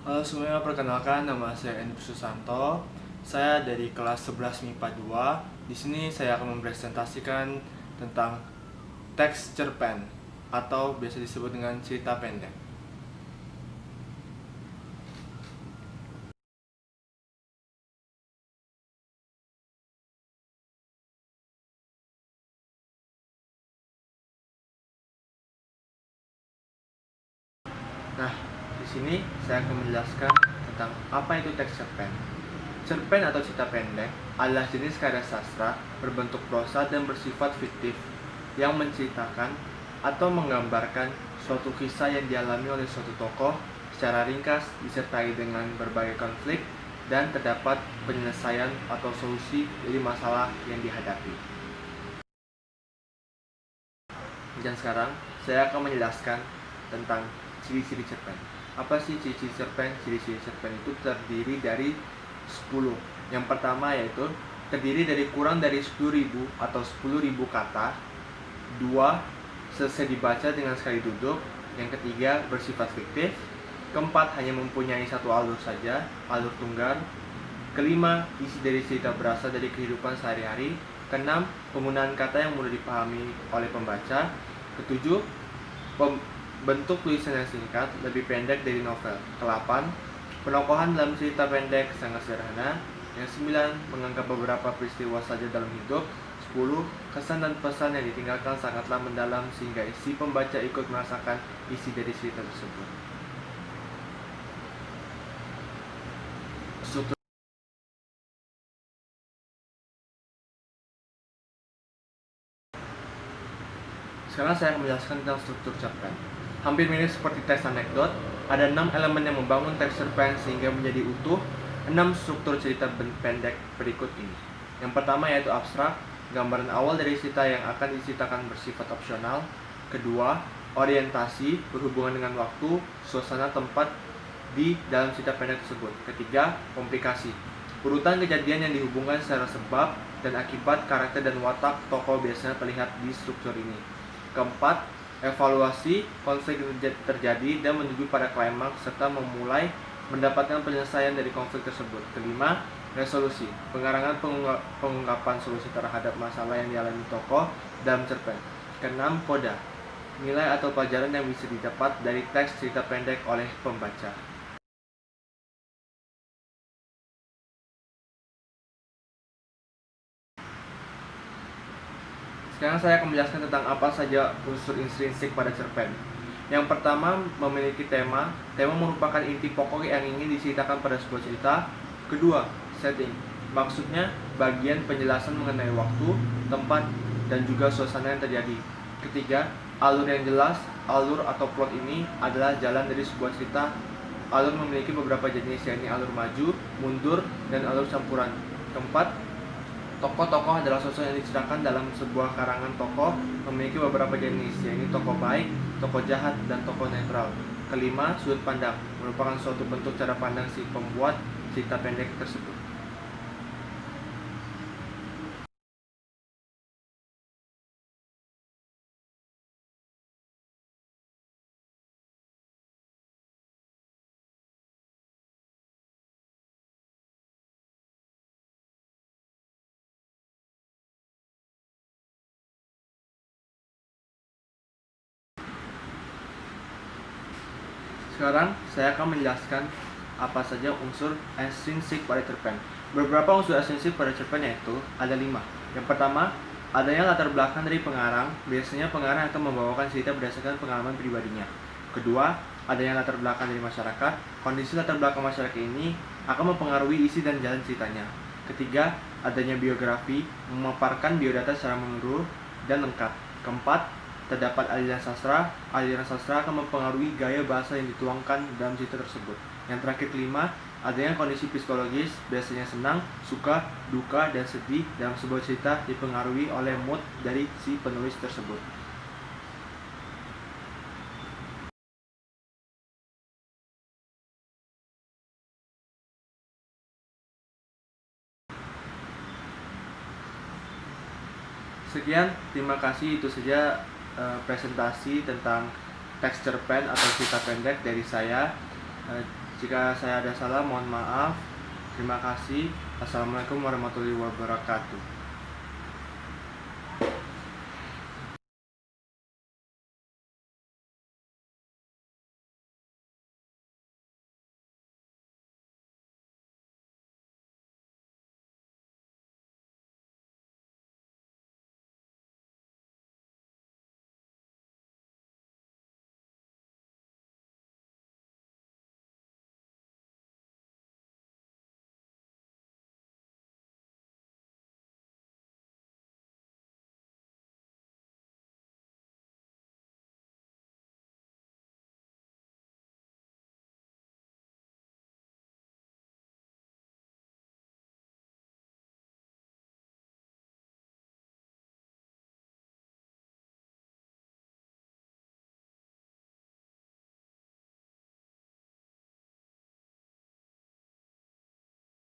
Halo semuanya, perkenalkan nama saya Andrew Susanto. Saya dari kelas 11 MIPA 2. Di sini saya akan mempresentasikan tentang teks cerpen atau biasa disebut dengan cerita pendek. Nah, di sini saya akan menjelaskan tentang apa itu teks cerpen. Cerpen atau cerita pendek adalah jenis karya sastra berbentuk prosa dan bersifat fiktif yang menceritakan atau menggambarkan suatu kisah yang dialami oleh suatu tokoh secara ringkas disertai dengan berbagai konflik dan terdapat penyelesaian atau solusi dari masalah yang dihadapi. Dan sekarang saya akan menjelaskan tentang ciri-ciri cerpen. Apa sih ciri-ciri cerpen? Ciri-ciri cerpen itu terdiri dari 10. Yang pertama yaitu terdiri dari kurang dari 10.000 atau 10.000 kata. 2. Selesai dibaca dengan sekali duduk. Yang ketiga, bersifat fiktif. Keempat, hanya mempunyai satu alur saja, alur tunggal. Kelima, isi dari cerita berasal dari kehidupan sehari-hari. Keenam, penggunaan kata yang mudah dipahami oleh pembaca. Ketujuh, bentuk tulisan yang singkat, lebih pendek dari novel. Ke-8, penokohan dalam cerita pendek sangat sederhana. Yang 9, menganggap beberapa peristiwa saja dalam hidup. 10, kesan dan pesan yang ditinggalkan sangatlah mendalam sehingga si pembaca ikut merasakan isi dari cerita tersebut. Struktur. Sekarang saya akan menjelaskan tentang struktur cerpen. Hampir mirip seperti teks anekdot, ada 6 elemen yang membangun teks cerpen sehingga menjadi utuh. 6 struktur cerita pendek berikut ini. Yang pertama yaitu abstrak, gambaran awal dari cerita yang akan diceritakan bersifat opsional. Kedua, orientasi, berhubungan dengan waktu, suasana, tempat di dalam cerita pendek tersebut. Ketiga, komplikasi, urutan kejadian yang dihubungkan secara sebab dan akibat karakter dan watak tokoh biasanya terlihat di struktur ini. Keempat, evaluasi, konflik terjadi dan menuju pada klimaks serta memulai mendapatkan penyelesaian dari konflik tersebut. Kelima, resolusi, pengarang pengungkapan solusi terhadap masalah yang dialami tokoh dalam cerpen. Keenam, koda, nilai atau pelajaran yang bisa didapat dari teks cerita pendek oleh pembaca. Sekarang saya akan menjelaskan tentang apa saja unsur intrinsik pada cerpen. Yang pertama, memiliki tema. Tema merupakan inti pokok yang ingin diceritakan pada sebuah cerita. Kedua, setting. Maksudnya, bagian penjelasan mengenai waktu, tempat, dan juga suasana yang terjadi. Ketiga, alur yang jelas. Alur atau plot ini adalah jalan dari sebuah cerita. Alur memiliki beberapa jenis, yakni alur maju, mundur, dan alur campuran. Keempat, tokoh-tokoh adalah sosok yang diceritakan dalam sebuah karangan tokoh memiliki beberapa jenis, yaitu tokoh baik, tokoh jahat, dan tokoh netral. Kelima, sudut pandang merupakan suatu bentuk cara pandang si pembuat cerita pendek tersebut. Sekarang saya akan menjelaskan apa saja unsur estrinsik pada cerpen. Beberapa unsur estrinsik pada cerpen yaitu ada 5. Yang pertama, adanya latar belakang dari pengarang. Biasanya pengarang akan membawakan cerita berdasarkan pengalaman pribadinya. Kedua, adanya latar belakang dari masyarakat. Kondisi latar belakang masyarakat ini akan mempengaruhi isi dan jalan ceritanya. Ketiga, adanya biografi, memaparkan biodata secara menyeluruh dan lengkap. Keempat, terdapat aliran sastra. Aliran sastra akan mempengaruhi gaya bahasa yang dituangkan dalam cerita tersebut. Yang terakhir, kelima, adanya kondisi psikologis, biasanya senang, suka, duka, dan sedih dalam sebuah cerita dipengaruhi oleh mood dari si penulis tersebut. Sekian, terima kasih. Itu saja presentasi tentang teks cerpen atau cerita pendek dari saya. Jika saya ada salah, mohon maaf. Terima kasih. Assalamualaikum warahmatullahi wabarakatuh.